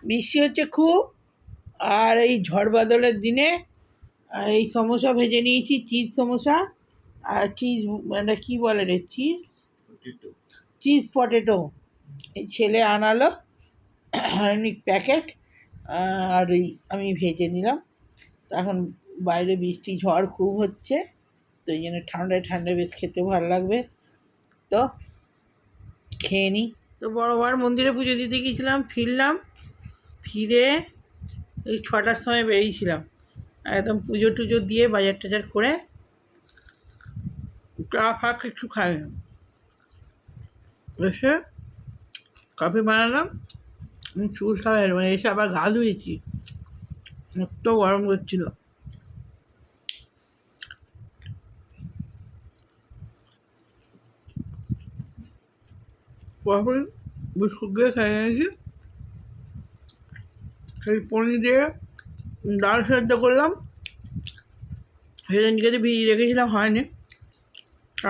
বৃষ্টি হচ্ছে খুব। আর এই ঝড় বাদলের দিনে এই সমোসা ভেজে নিয়েছি, চিজ সমোসা। আর চিজ মানে কী বলে রে, চিজ পটেটো এই ছেলে আনালো অনেক প্যাকেট। আর এই আমি ভেজে নিলাম। তো এখন বাইরে বৃষ্টি ঝড় খুব হচ্ছে, তো এই জন্য ঠান্ডায় ঠান্ডায় বেশ খেতে ভালো লাগবে। তো খেয়ে নিই। তো বড়বার মন্দিরে পুজো দিতে গিয়েছিলাম, ফিরে এই 6টার সময় বেরিয়েছিলাম। একদম পুজো টুজো দিয়ে বাজার টাজার করে চা ফা কিছু খাই না, এসে কফি বানালাম, চুল খাওয়া এসে আবার গা ধুয়েছি, এত গরম করছিল। কখন বিস্কুট দিয়ে খেয়ে নিয়েছি। সেই পনির দিয়ে ডাল সেদ্ধ করলাম, সেদিনকে দিয়ে ভিজিয়ে রেখেছিলাম, হয়নি।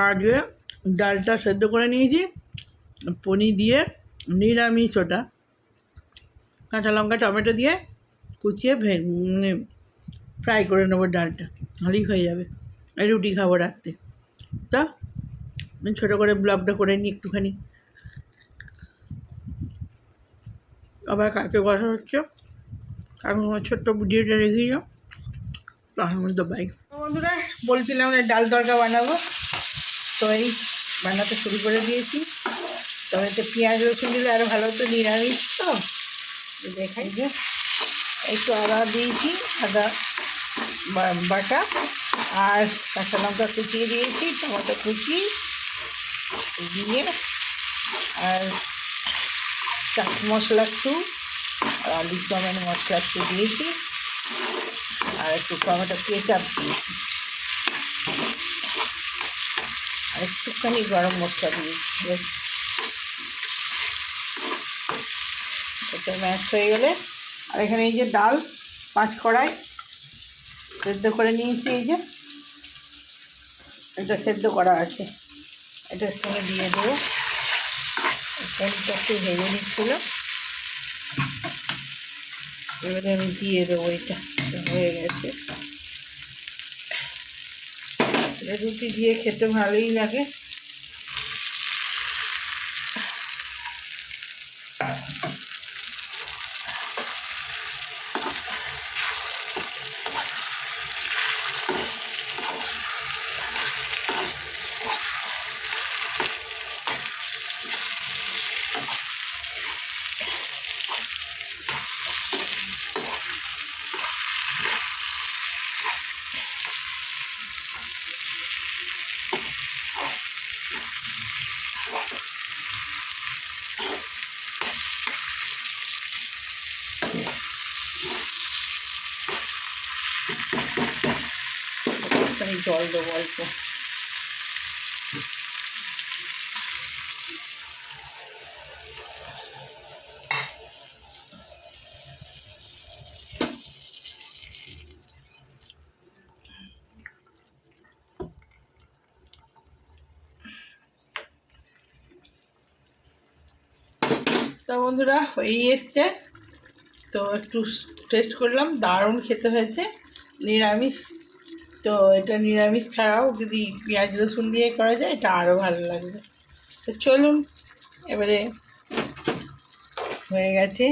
আজকে ডালটা সেদ্ধ করে নিয়েছি, পনির দিয়ে নিরামিষ, ওটা কাঁচা লঙ্কা টমেটো দিয়ে কুচিয়ে মানে ফ্রাই করে নেবো ডালটা, ভালোই হয়ে যাবে। রুটি খাবো রাত্রে। তা আমি ছোটো করে ব্লগটা করে নিই একটুখানি, আবার কাছে কথা হচ্ছে। এখন আমার ছোট্ট ভিডিওটা রেখে যাও, তখন মধ্যে বাই। বন্ধুরা বলছিলাম ডাল তরকা বানাবো, তো এই বানাতে শুরু করে দিয়েছি। তবে তো পেঁয়াজ রসুন দিলে আরও ভালো হতো, নিরামিষ তো। দেখাই যে একটু আদা দিয়েছি, আদা বাটা, আর কাঁচা লঙ্কা কুচিয়ে দিয়েছি, টমেটো কুচি দিয়ে, আর চাট মশলা একটু, আর আলু চাউমিন মশলা একটু দিয়েছি, আর একটু টমেটো কেচাপ দিয়েছি, আর একটুখানি গরম মশলা দিয়েছি। এটা ম্যাশ হয়ে গেলে, আর এখানে এই যে ডাল 5 কড়াই সেদ্ধ করে নিয়েছি, এই যে এটা সেদ্ধ করা আছে, এটার সঙ্গে দিয়ে দেবো। একটু ভেজে নিচ্ছিল, এবারে আমি দিয়ে দেবো। এটা হয়ে গেছে, রুটি দিয়ে খেতে ভালোই লাগে। জল দেবো অল্প। তো বন্ধুরা হয়েই এসছে, তো একটু টেস্ট করলাম, দারুণ খেতে হয়েছে। নিরামিষ তো, এটা নিরামিষ ছাড়াও যদি পেঁয়াজ রসুন দিয়ে করা যায় এটা আরও ভালো লাগবে। তো চলুন, এবারে হয়ে গেছে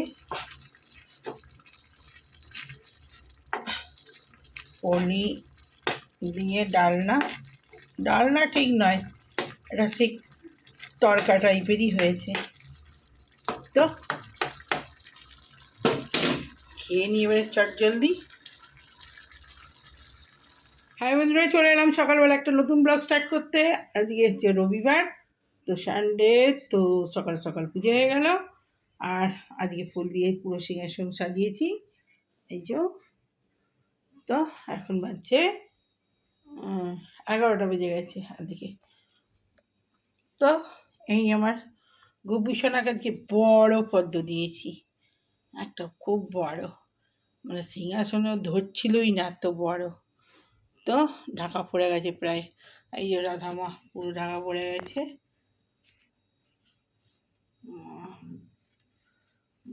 পনির দিয়ে ডালনা ঠিক নয়, এটা ঠিক তরকা টাইপেরই হয়েছে। তো খেয়ে নিই এবারে চটজলদি। হ্যাঁ বন্ধুরা, চলে এলাম সকালবেলা একটা নতুন ব্লগ স্টার্ট করতে। আজকে হচ্ছে রবিবার, তো সানডে, তো সকাল সকাল পুজো হয়ে গেল। আর আজকে ফুল দিয়ে পুরো সিংহাসন সাজিয়েছি, এই যে। তো এখন বাজছে 11টা বেজে গেছে আজকে। তো এই আমার গোপুসোনাকে আজকে বড় পদ্ম দিয়েছি, একটা খুব বড়, মানে সিংহাসনও ধরছিলই না, এত বড়। তো ঢাকা পড়ে গেছে প্রায়, এই যে রাধামা পুরো ঢাকা পড়ে গেছে।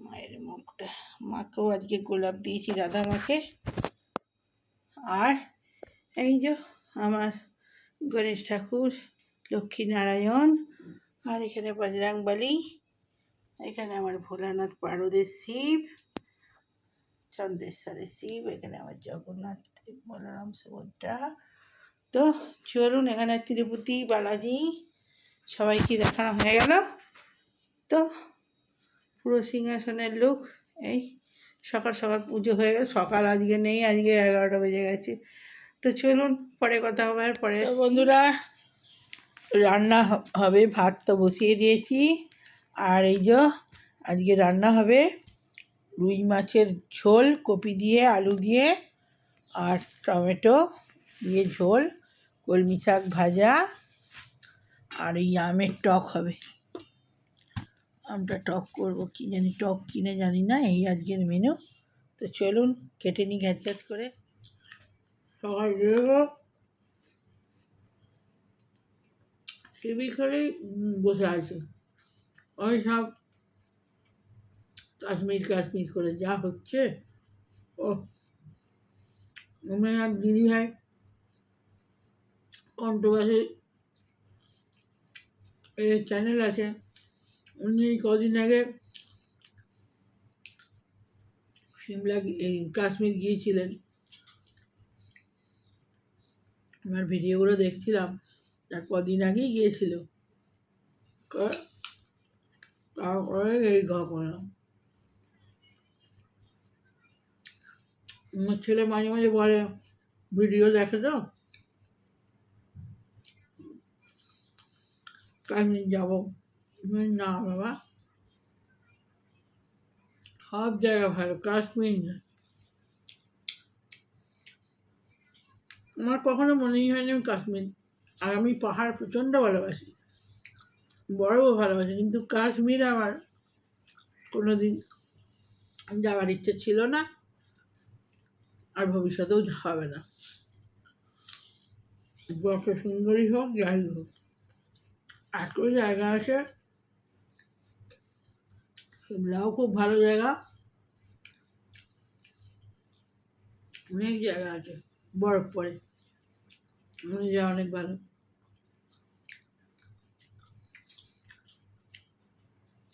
মায়ের মুখটা, মাকেও আজকে গোলাপ দিয়েছি রাধা মাকে। আর এই যে আমার গণেশ ঠাকুর, লক্ষ্মীনারায়ণ, আর এখানে বজরংবলী, এখানে আমার ভোলানাথ পারদের শিব, চন্দ্রেশ্বরের শিব, এখানে আমার জগন্নাথ, বলরাম, সুভদ্রা। তো চলুন, এখানে তিরুপতি বালাজি সবাইকে দেখানো হয়ে গেল। তো পুরো সিংহাসনের লোক, এই সকাল সকাল পুজো হয়ে গেল। সকাল আজকে নেই, আজকে 11টা বেজে গেছে। তো চলুন পরে কথা হবে। আর পরে বন্ধুরা রান্না হবে, ভাত তো বসিয়ে দিয়েছি। আর এই যে আজকে রান্না হবে রুই মাছের ঝোল, কপি দিয়ে, আলু দিয়ে আর টমেটো দিয়ে ঝোল, কলমি শাক ভাজা, আর এই আমের টক হবে। আমটা টক করবো, কি জানি টক কিনে জানি না। এই আজকের মেনু। তো চলুন কেটে নিই ঘ্যাট ঘ্যাট করে। সকাল বেরোবো, টিভি খেলেই বসে আছে। ওই সব কাশ্মীর কাশ্মীর করে যা হচ্ছে। ও আমার এক দিদি ভাই কন্ট্রোভার্সি চ্যানেল আছে, উনি কদিন আগে সিমলা এই কাশ্মীর গিয়েছিলেন। আমার ভিডিওগুলো দেখছিলাম, তার কদিন আগেই গিয়েছিল। তারপরে এই ঘটনা। আমার ছেলে মাঝে মাঝে বলে, ভিডিও দেখে তো, কাশ্মীর যাবো। না বাবা, সব জায়গা ভালো, কাশ্মীর না। আমার কখনো মনেই হয়নি আমি কাশ্মীর, আর আমি পাহাড় প্রচণ্ড ভালোবাসি, বড়ও ভালোবাসি, কিন্তু কাশ্মীর আমার কোনোদিন যাওয়ার ইচ্ছে ছিল না, আর ভবিষ্যতেও হবে না। যত সুন্দরী হোক, যাই হোক, এত জায়গা আছে। সিমলাও খুব ভালো জায়গা, অনেক জায়গা আছে, বরফ পড়ে, যা অনেক ভালো।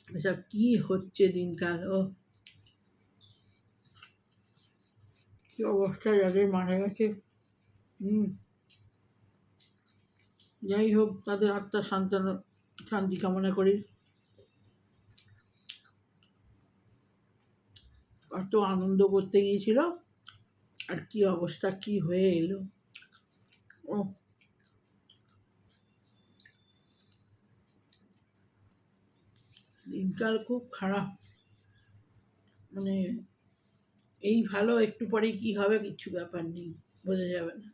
এসব কি হচ্ছে দিনকাল, ও কি অবস্থা যাদের মারা গেছে। যাই হোক, তাদের আত্মার শান্তি কামনা করি। কত আনন্দ করতে গিয়েছিল, আর কি অবস্থা, কি হয়ে এলো। ও দিনকাল খুব খারাপ, মানে এই ভালো, একটু পরেই কি হবে কিচ্ছু ব্যাপার নেই, বোঝা যাবে না।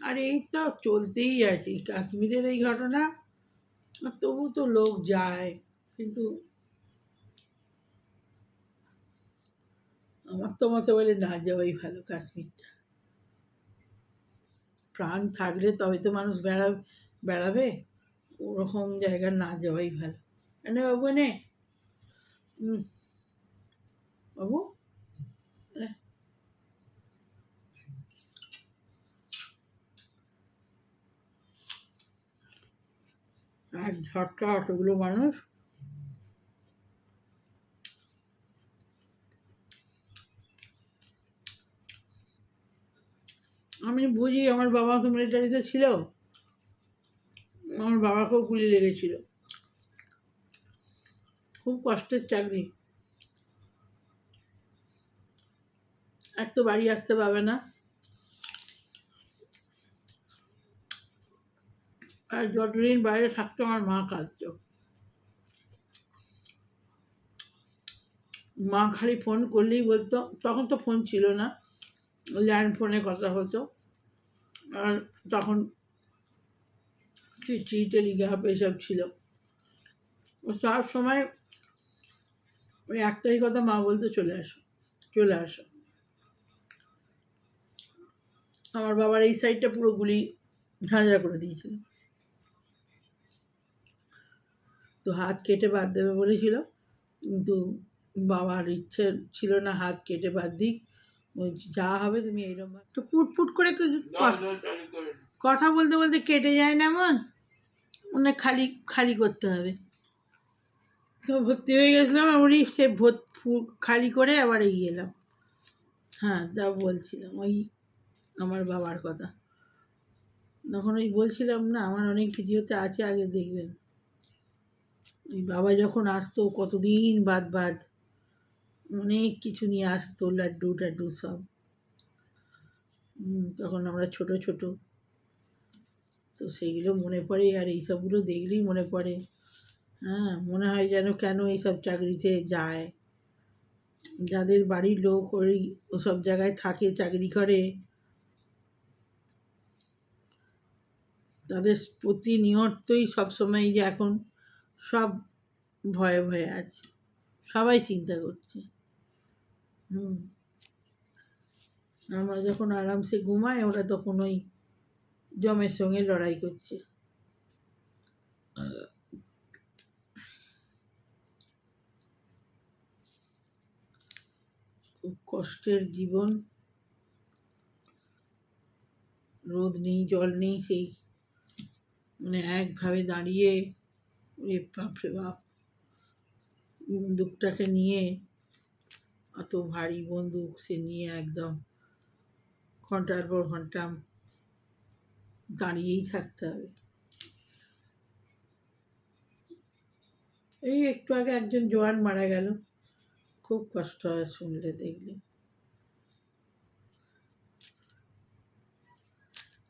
আর এই তো চলতেই আছে কাশ্মীরের এই ঘটনা। তবু তো লোক যায়, কিন্তু আমার তো মতে বলে না যাওয়াই ভালো কাশ্মীরটা। প্রাণ থাকলে তবে তো মানুষ বেড়াবে, ওরকম জায়গা না যাওয়াই ভালো। এনে বাবু, এনে বাবু, এক ঝটকা অতগুলো মানুষ। আমি বুঝি, আমার বাবা তো মিলিটারিতে ছিল, আমার বাবাকেও গুলি লেগেছিল, খুব কষ্টের চাকরি। এক তো বাড়ি আসতে পারবে না, আর যতদিন বাইরে থাকতো আমার মা কাঁদতো। মা খালি ফোন করলেই বলতো, তখন তো ফোন ছিল না, ল্যান্ড ফোনে কথা হতো, আর তখন চিঠি, টেলিগ্রাফ এসব ছিল। সব সময় ওই একটাই কথা মা বলতো, চলে আসো, চলে আসো। আমার বাবার এই সাইডটা পুরো গুলি ঝাঁঝরা করে দিয়েছিল, তো হাত কেটে বাদ দেবে বলেছিল, কিন্তু বাবার ইচ্ছে ছিল না হাত কেটে বাদ দিক, বলছি যা হবে তুমি এইরকম তো পুট করে কথা বলতে বলতে কেটে যায় না এমন, মানে খালি খালি করতে হবে। তো ভর্তি হয়ে গেছিলাম, আমি সে খালি করে আবার এগিয়ে এলাম। হ্যাঁ, যা বলছিলাম ওই আমার বাবার কথা, তখন ওই বলছিলাম না আমার অনেক ভিডিওতে আছে, আগে দেখবেন। ওই বাবা যখন আসতো কতদিন বাদ অনেক কিছু নিয়ে আসতো, লাড্ডু টাড্ডু সব। তখন আমরা ছোট ছোট, তো সেইগুলো মনে পড়ে, আর এইসবগুলো দেখলেই মনে পড়ে। হ্যাঁ, মনে হয় যেন কেন এইসব চাকরিতে যায়, যাদের বাড়ির লোক ওই ওসব জায়গায় থাকে, চাকরি করে, তাদের প্রতিনিয়তই সবসময় যে এখন সব ভয়ে ভয়ে আছে, সবাই চিন্তা করছে। আমরা যখন আরামসে ঘুমাই, ওরা তখন ওই জমের সঙ্গে লড়াই করছে। খুব কষ্টের জীবন, রোদ নেই জল নেই, সেই মানে একভাবে দাঁড়িয়ে বাপরে বাপ, বন্দুকটাকে নিয়ে, অত ভারী বন্দুক সে নিয়ে একদম ঘন্টার পর ঘন্টা দাঁড়িয়েই থাকতে হবে। এই একটু আগে একজন জওয়ান মারা গেল, খুব কষ্ট হয় শুনলে দেখলে।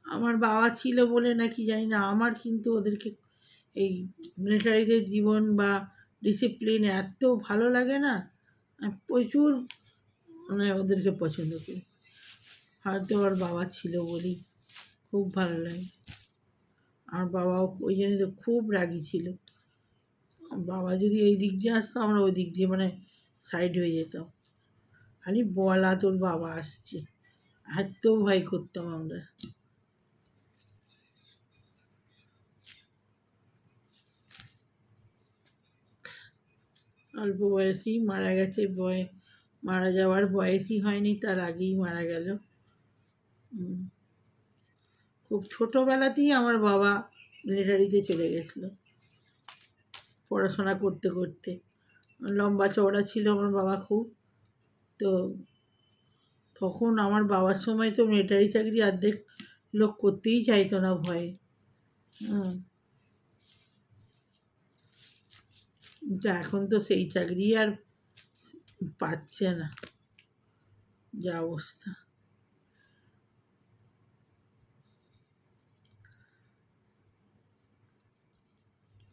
আমার বাবা ছিল বলে নাকি জানি না, আমার কিন্তু ওদেরকে এই মিলিটারিদের জীবন বা ডিসিপ্লিন এত ভালো লাগে না, আমি প্রচুর মানে ওদেরকে পছন্দ করি। হয়তো ওর বাবা ছিল বলেই খুব ভালো লাগে। আমার বাবাও ওই জন্য তো খুব রাগী ছিল, বাবা যদি এই দিক দিয়ে আসতো আমরা ওই দিক দিয়ে মানে সাইড হয়ে যেতাম, খালি বলা তোর বাবা আসছে, এত ভয় করতাম আমরা। অল্প বয়সেই মারা গেছে, মারা যাওয়ার বয়সই হয়নি, তার আগেই মারা গেল। খুব ছোটোবেলাতেই আমার বাবা মিলিটারিতে চলে গেছিলো, পড়াশোনা করতে করতে। লম্বা চওড়া ছিল আমার বাবা খুব, তো তখন আমার বাবার সময় তো মিলিটারি চাকরি অর্ধেক লোক করতেই চাইতো না ভয়ে। কিন্তু এখন তো সেই চাকরি আর পাচ্ছে না, যা অবস্থা।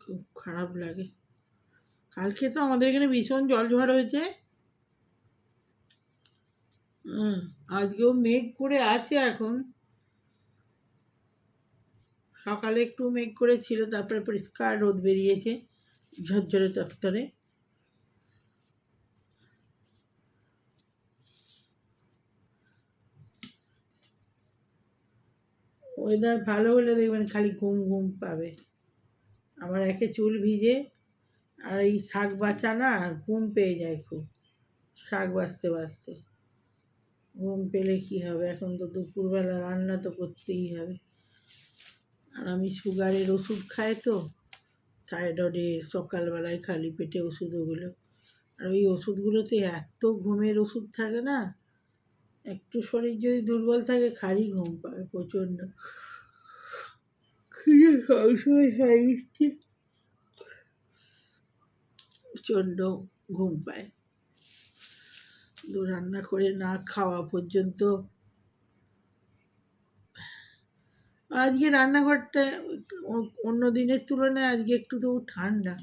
খুব খারাপ লাগে। কালকে তো আমাদের এখানে ভীষণ জলঝড় হয়েছে। আজকেও মেঘ করে আছে এখন, সকালে একটু মেঘ করে ছিল, তারপরে পরিষ্কার রোদ বেরিয়েছে ঝরঝরে তরতরে। ওয়েদার ভালো হলে দেখবেন খালি ঘুম ঘুম পাবে। আমার একে চুল ভিজে, আর এই শাক বাছা না, ঘুম পেয়ে যায় খুব, শাক বাছতে বাছতে ঘুম পেলে কী হবে, এখন তো দুপুরবেলা রান্না তো করতেই হবে। আর আমি সুগারের ওষুধ খাই, তো থাইরয়েডের সকালবেলায় খালি পেটে ওষুধ ওগুলো, আর ওই ওষুধগুলোতে এত ঘুমের ওষুধ থাকে না, একটু শরীর যদি দুর্বল থাকে খালি ঘুম পাবে প্রচণ্ড, সবসময় প্রচণ্ড ঘুম পায়। রান্না করে না খাওয়া পর্যন্ত। আজকে রান্নাঘরটা অন্য দিনের তুলনায় আজকে একটু তো ঠান্ডা।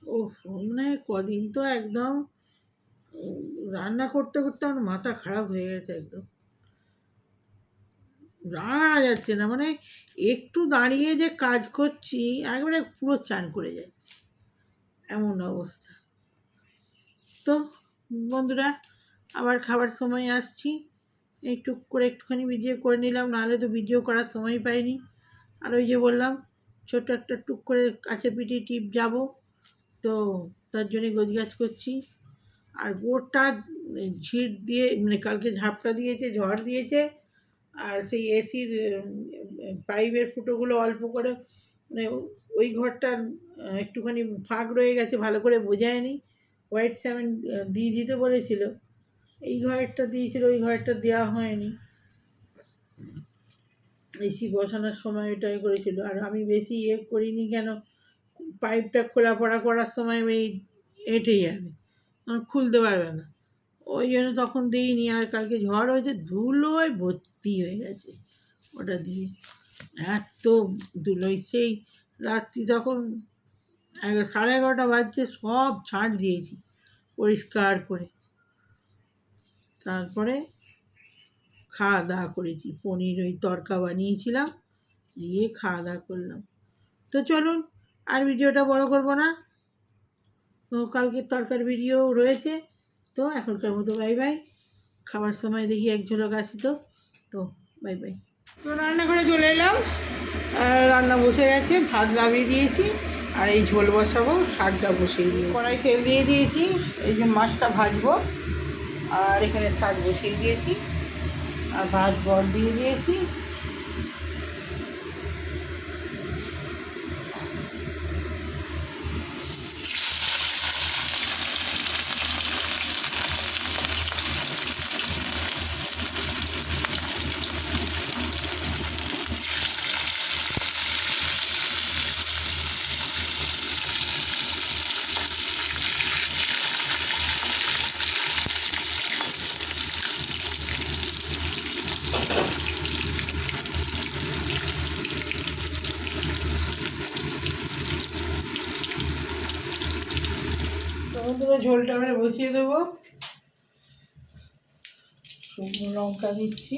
ও মানে কদিন তো একদম রান্না করতে করতে আমার মাথা খারাপ হয়ে গেছে, একদম রান্না যাচ্ছে না, মানে একটু দাঁড়িয়ে যে কাজ করছি একবারে পুরো চান করে যাচ্ছে, এমন অবস্থা। তো বন্ধুরা, আবার খাবার সময় আসছি, একটুখানি ভিডিও করে নিলাম, নাহলে তো ভিডিও করার সময় পাইনি। আর ওই যে বললাম ছোটো একটা টুক করে কাছে পিঠে টিপ যাব, তো তার জন্যে গোছগাছ করছি। আর গোটা ঝিট দিয়ে মানে কালকে ঝাপটা দিয়েছে, ঝড় দিয়েছে, আর সেই এসির পাইপের ফুটোগুলো অল্প করে মানে ওই ঘরটার একটুখানি ফাঁক রয়ে গেছে, ভালো করে বোঝায়নি। হোয়াইট সিমেন্ট দিয়ে দিতে বলেছিল, এই ঘরেরটা দিয়েছিল, ওই ঘরেরটা দেওয়া হয়নি। এসি বসানোর সময় এটাই করেছিল। আর আমি বেশি করিনি, কেন পাইপটা খোলা পড়া করার সময় এই এঁটে যাবে, খুলতে পারবে না, ওই জন্য তখন দিইনি। আর কালকে ঝড় হয়েছে, ধুলোয় ভর্তি হয়ে গেছে ওটা দিয়ে, এত ধুলোয়। সেই রাত্রি তখন 11:30 বাজছে, সব ছাঁট দিয়েছি পরিষ্কার করে। তারপরে খাওয়া দাওয়া করেছি, পনির ওই তরকা বানিয়েছিলাম, দিয়ে খাওয়া দাওয়া করলাম। তো চলুন, আর ভিডিওটা বড় করব না, তো কালকের তরকার ভিডিও রয়েছে। তো এখনকার মতো বাই বাই। খাবার সময় দেখি এক ঝলক আসি, তো বাই বাই। তো রান্নাঘরে চলে এলাম, রান্না বসে গেছে, ভাত নামিয়ে দিয়েছি, আর এই ঝোল বসাবো, শাকটা বসিয়ে দিয়ে কড়াই তেল দিয়ে দিয়েছি, এই যে মাছটা ভাজবো, আর এখানে শাক বসিয়ে দিয়েছি, আর ভাত বর দিয়ে দিয়েছি। বন্ধুরা, ঝোলটা আমরা বসিয়ে দেবো, শুকনো লঙ্কা দিচ্ছি,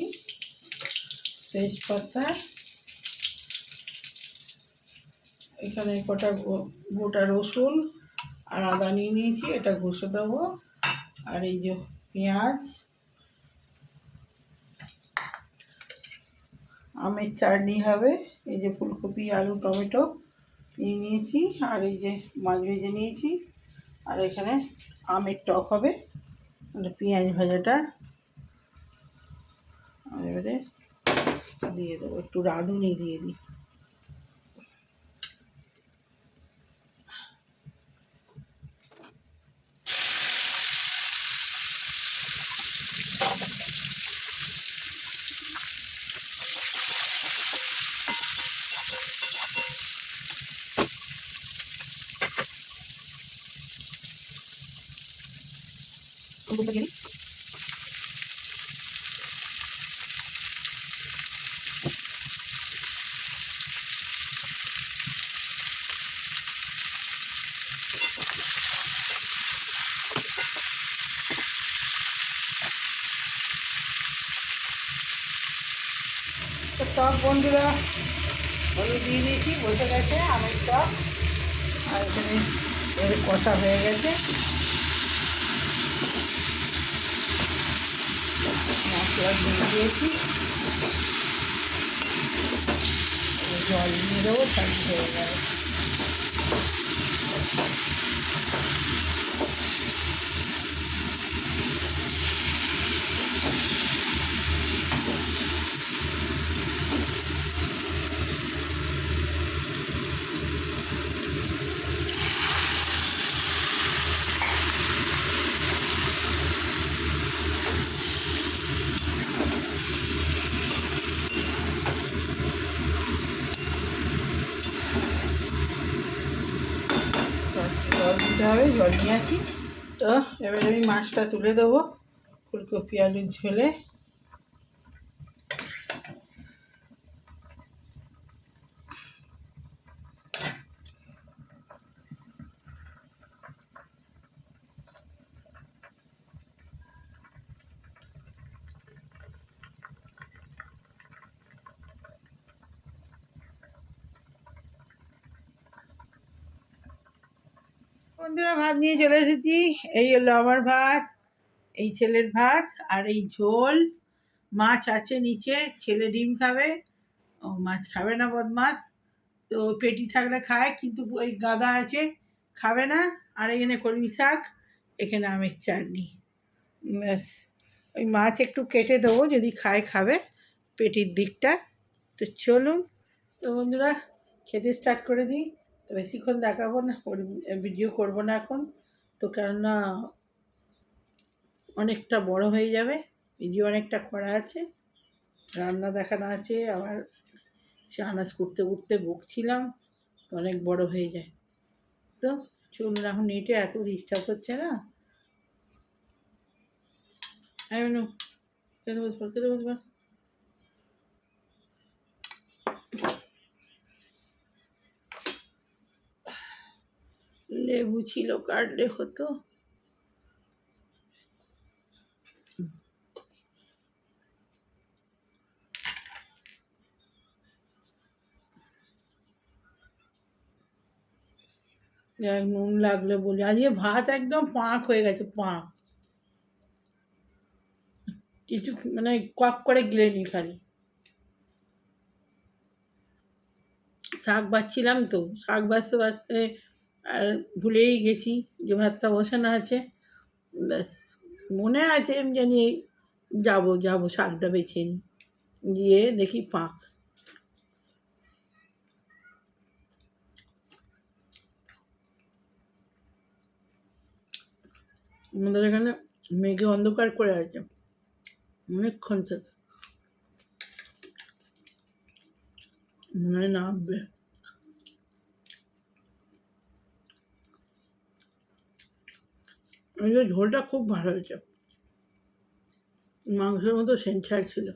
তেজপাতা, এখানে কটা গোটা রসুন আর আদা নিয়ে নিয়েছি, এটা ঘষে দেবো। আর এই যে পেঁয়াজ, আমের চাটনি হবে, এই যে ফুলকপি, আলু, টমেটো নিয়ে নিয়েছি, আর এই যে মাছ ভেজে নিয়েছি, আর এখানে আমের টক হবে, মানে পেঁয়াজ ভাজাটা এবারে দিয়ে দেবো, একটু রাঁধুনি দিয়ে দিই। তো টক বন্ধুরা হলুদ দিয়ে দিয়েছি, বসে গেছে আমের টক, আর এখানে কষা হয়ে গেছে, মশলা দিয়ে দিয়েছি, জল দিয়ে দেবো, তাই হয়ে গেল। জল দিতে হবে, জল নিয়ে আসি। তো এবার আমি মাছটা তুলে দেবো ফুলকপি আলুর ঝোলে। বন্ধুরা, ভাত নিয়ে চলে এসেছি, এই হলো আমার ভাত, এই ছেলের ভাত, আর এই ঝোল, মাছ আছে নিচে, ছেলে ডিম খাবে, ও মাছ খাবে না বদমাস, তো পেটি থাকলে খায়, কিন্তু ওই গাদা আছে, খাবে না। আর এখানে কলমি শাক, এখানে আমের চাটনি, ব্যাস। ওই মাছ একটু কেটে দেবো, যদি খায় খাবে পেটির দিকটা। তো চলুন, তো বন্ধুরা খেতে স্টার্ট করে দিই। তো বেশিক্ষণ দেখাবো না, ভিডিও করবো না এখন, তো কেননা অনেকটা বড় হয়ে যাবে, ভিডিও অনেকটা করা আছে, রান্না দেখানো আছে, আবার সে আনাজ করতে করতে বকছিলাম, তো অনেক বড় হয়ে যায়। তো চলুন, এখন নেটে এত ডিস্টার্ব হচ্ছে না। আমি বলুন খেতে বসবো, খেতে বসবো। লেবু ছিল, কাটলে হতো। নুন লাগলে বলি, আজকে ভাত একদম পাঁক হয়ে গেছে, পাঁক, কিছু মানে কক করে গিলে নি খালি। শাক বাছছিলাম, তো শাক বাছতে বাছতে আর ভুলেই গেছি যে ভাতটা বসানো আছে। ব্যাস, মনে আছে আমি জানি যাবো যাবো শাকটা বেছে নিই, গিয়ে দেখি পাঁক। আমাদের এখানে মেঘে অন্ধকার করে আছে অনেকক্ষণ থেকে, মনে হয় নামবে। এই যে ঝোলটা খুব ভালো হয়েছে, মাংসের মতো সেন্সার ছিল।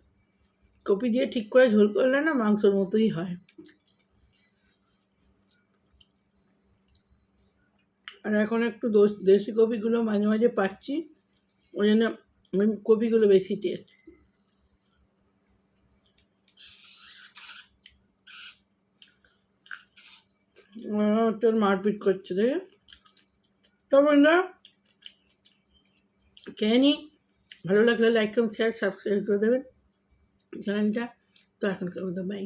কপি দিয়ে ঠিক করে ঝোল করলে না মাংসের মতোই হয়। আর এখন একটু দেশি কপিগুলো মাঝে মাঝে পাচ্ছি, ওই জন্য কপিগুলো বেশি টেস্ট। তোর মারপিট করছে দেখে। তো বন্ধুরা খেয়ে নিই, ভালো লাগলে লাইক কমেন্ট শেয়ার সাবস্ক্রাইব করে দেবেন চ্যানেলটা। তো এখনকার মতো বাই।